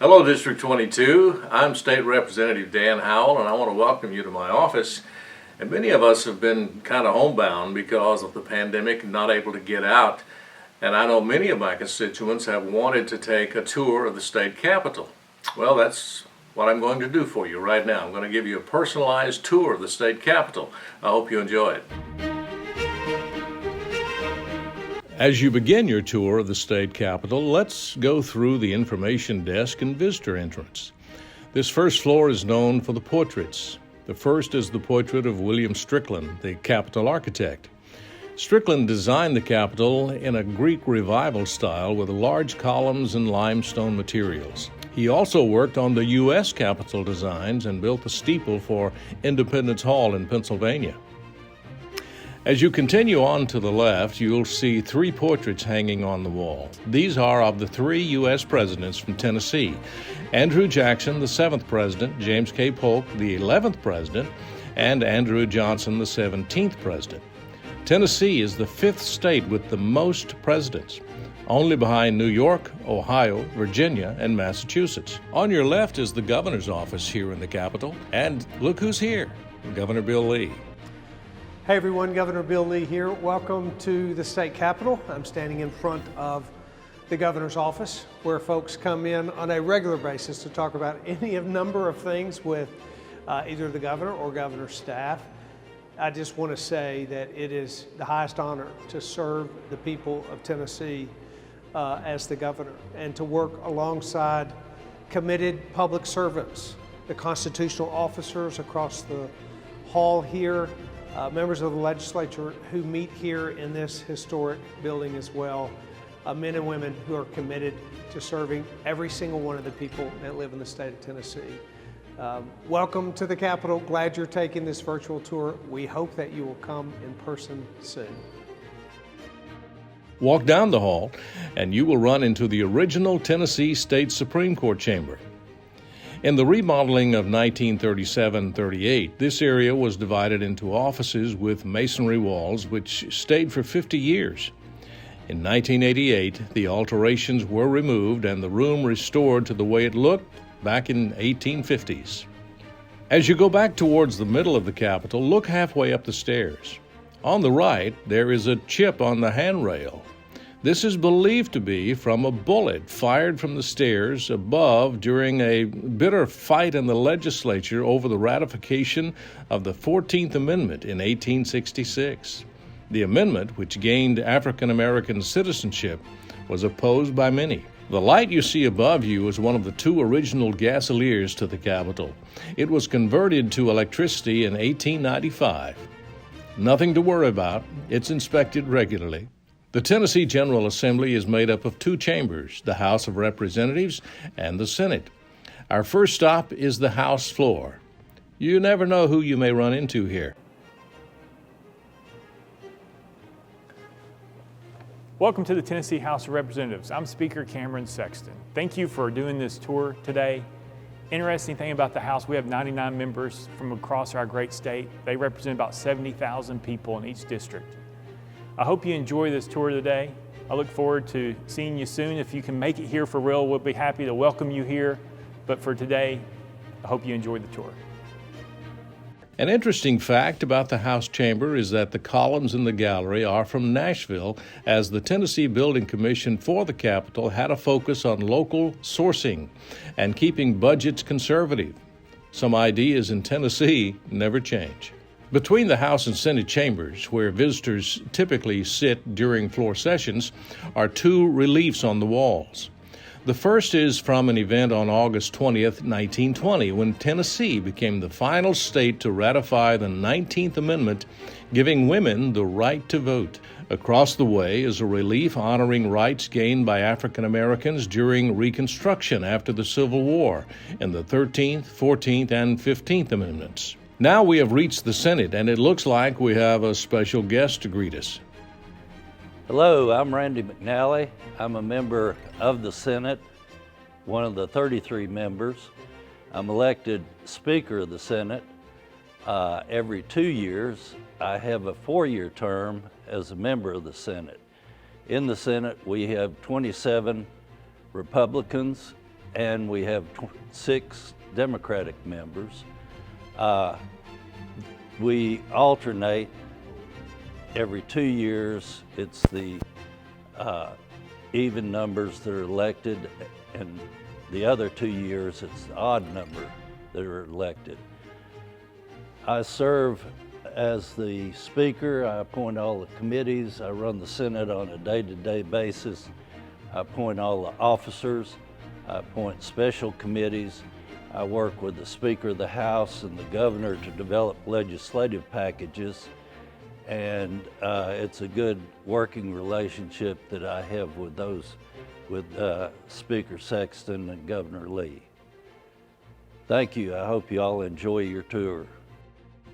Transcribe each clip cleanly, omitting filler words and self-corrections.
Hello, District 22. I'm State Representative Dan Howell, and I want to welcome you to my office. And many of us have been kind of homebound because of the pandemic and not able to get out. And I know many of my constituents have wanted to take a tour of the state capitol. Well, that's what I'm going to do for you right now. I'm going to give you a personalized tour of the state capitol. I hope you enjoy it. As you begin your tour of the state capitol, let's go through the information desk and visitor entrance. This first floor is known for the portraits. The first is the portrait of William Strickland, the Capitol architect. Strickland designed the Capitol in a Greek Revival style with large columns and limestone materials. He also worked on the U.S. Capitol designs and built the steeple for Independence Hall in Pennsylvania. As you continue on to the left, you'll see three portraits hanging on the wall. These are of the three U.S. presidents from Tennessee: Andrew Jackson, the 7th president, James K. Polk, the 11th president, and Andrew Johnson, the 17th president. Tennessee is the 5th state with the most presidents, only behind New York, Ohio, Virginia, and Massachusetts. On your left is the governor's office here in the Capitol, and look who's here, Governor Bill Lee. Hey everyone, Governor Bill Lee here. Welcome to the state capitol. I'm standing in front of the governor's office where folks come in on a regular basis to talk about any number of things with either the governor or governor's staff. I just want to say that it is the highest honor to serve the people of Tennessee as the governor and to work alongside committed public servants, the constitutional officers across the hall here, members of the legislature who meet here in this historic building as well, men and women who are committed to serving every single one of the people that live in the state of Tennessee. Welcome to the Capitol. Glad you're taking this virtual tour. We hope that you will come in person soon. Walk down the hall and you will run into the original Tennessee State Supreme Court chamber. In the remodeling of 1937-38, this area was divided into offices with masonry walls which stayed for 50 years. In 1988, the alterations were removed and the room restored to the way it looked back in 1850s. As you go back towards the middle of the Capitol, look halfway up the stairs. On the right, there is a chip on the handrail. This is believed to be from a bullet fired from the stairs above during a bitter fight in the legislature over the ratification of the 14th Amendment in 1866. The amendment, which gained African American citizenship, was opposed by many. The light you see above you is one of the two original gasoliers to the Capitol. It was converted to electricity in 1895. Nothing to worry about. It's inspected regularly. The Tennessee General Assembly is made up of two chambers, the House of Representatives and the Senate. Our first stop is the House floor. You never know who you may run into here. Welcome to the Tennessee House of Representatives. I'm Speaker Cameron Sexton. Thank you for doing this tour today. Interesting thing about the House, we have 99 members from across our great state. They represent about 70,000 people in each district. I hope you enjoy this tour today. I look forward to seeing you soon. If you can make it here for real, we'll be happy to welcome you here. But for today, I hope you enjoy the tour. An interesting fact about the House chamber is that the columns in the gallery are from Nashville, as the Tennessee Building Commission for the Capitol had a focus on local sourcing and keeping budgets conservative. Some ideas in Tennessee never change. Between the House and Senate chambers, where visitors typically sit during floor sessions, are two reliefs on the walls. The first is from an event on August 20th, 1920, when Tennessee became the final state to ratify the 19th Amendment, giving women the right to vote. Across the way is a relief honoring rights gained by African Americans during Reconstruction after the Civil War in the 13th, 14th, and 15th Amendments. Now we have reached the Senate, and it looks like we have a special guest to greet us. Hello, I'm Randy McNally. I'm a member of the Senate, one of the 33 members. I'm elected Speaker of the Senate every 2 years. I have a 4-year term as a member of the Senate. In the Senate, we have 27 Republicans and we have 6 Democratic members. We alternate every 2 years. It's the even numbers that are elected, and the other 2 years it's the odd number that are elected. I serve as the Speaker. I appoint all the committees. I run the Senate on a day-to-day basis. I appoint all the officers. I appoint special committees. I work with the Speaker of the House and the Governor to develop legislative packages. And it's a good working relationship that I have with Speaker Sexton and Governor Lee. Thank you. I hope you all enjoy your tour.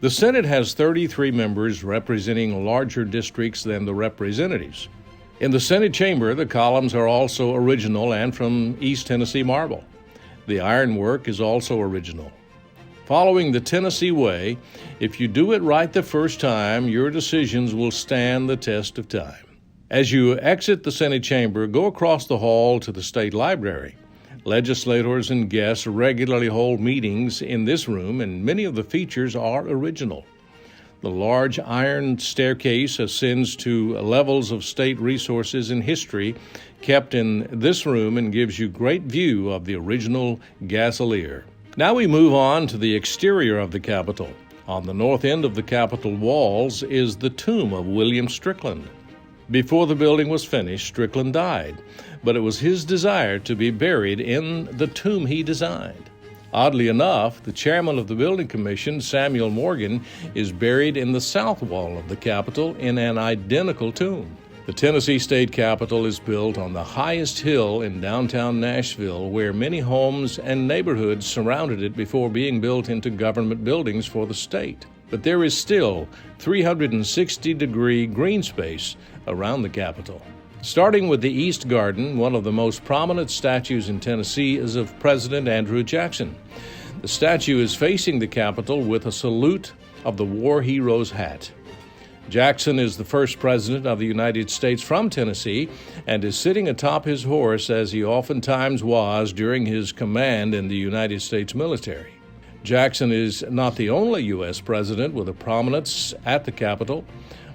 The Senate has 33 members representing larger districts than the representatives. In the Senate chamber, the columns are also original and from East Tennessee marble. The ironwork is also original. Following the Tennessee way, if you do it right the first time, your decisions will stand the test of time. As you exit the Senate chamber, go across the hall to the State Library. Legislators and guests regularly hold meetings in this room, and many of the features are original. The large iron staircase ascends to levels of state resources and history kept in this room and gives you great view of the original gasolier. Now we move on to the exterior of the Capitol. On the north end of the Capitol walls is the tomb of William Strickland. Before the building was finished, Strickland died, but it was his desire to be buried in the tomb he designed. Oddly enough, the chairman of the Building Commission, Samuel Morgan, is buried in the south wall of the Capitol in an identical tomb. The Tennessee State Capitol is built on the highest hill in downtown Nashville, where many homes and neighborhoods surrounded it before being built into government buildings for the state. But there is still 360-degree green space around the Capitol. Starting with the East Garden, one of the most prominent statues in Tennessee is of President Andrew Jackson. The statue is facing the Capitol with a salute of the war hero's hat. Jackson is the first president of the United States from Tennessee and is sitting atop his horse, as he oftentimes was during his command in the United States military. Jackson is not the only U.S. president with a prominence at the Capitol.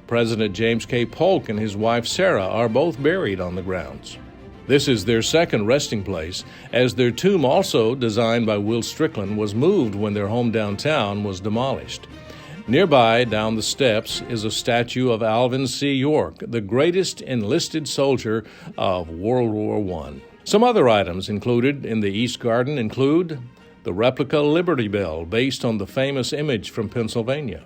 President James K. Polk and his wife Sarah are both buried on the grounds. This is their second resting place, as their tomb, also designed by Will Strickland, was moved when their home downtown was demolished. Nearby, down the steps, is a statue of Alvin C. York, the greatest enlisted soldier of World War I. Some other items included in the East Garden include the replica Liberty Bell, based on the famous image from Pennsylvania;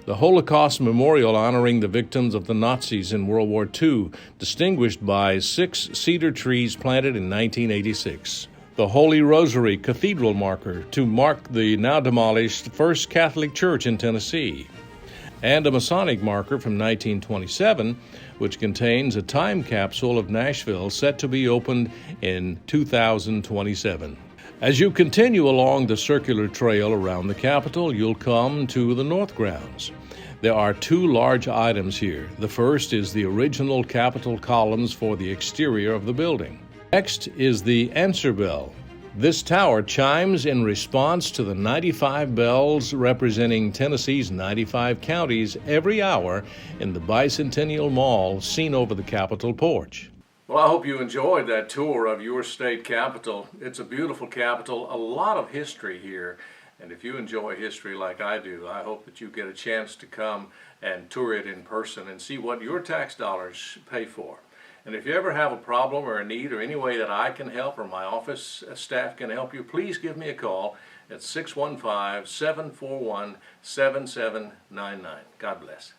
the Holocaust Memorial honoring the victims of the Nazis in World War II, distinguished by 6 cedar trees planted in 1986; the Holy Rosary Cathedral marker to mark the now-demolished First Catholic Church in Tennessee; and a Masonic marker from 1927, which contains a time capsule of Nashville set to be opened in 2027. As you continue along the circular trail around the Capitol, you'll come to the North Grounds. There are 2 large items here. The first is the original Capitol columns for the exterior of the building. Next is the answer bell. This tower chimes in response to the 95 bells representing Tennessee's 95 counties every hour in the Bicentennial Mall seen over the Capitol porch. Well, I hope you enjoyed that tour of your state capitol. It's a beautiful capitol, a lot of history here. And if you enjoy history like I do, I hope that you get a chance to come and tour it in person and see what your tax dollars pay for. And if you ever have a problem or a need or any way that I can help or my office staff can help you, please give me a call at 615-741-7799. God bless.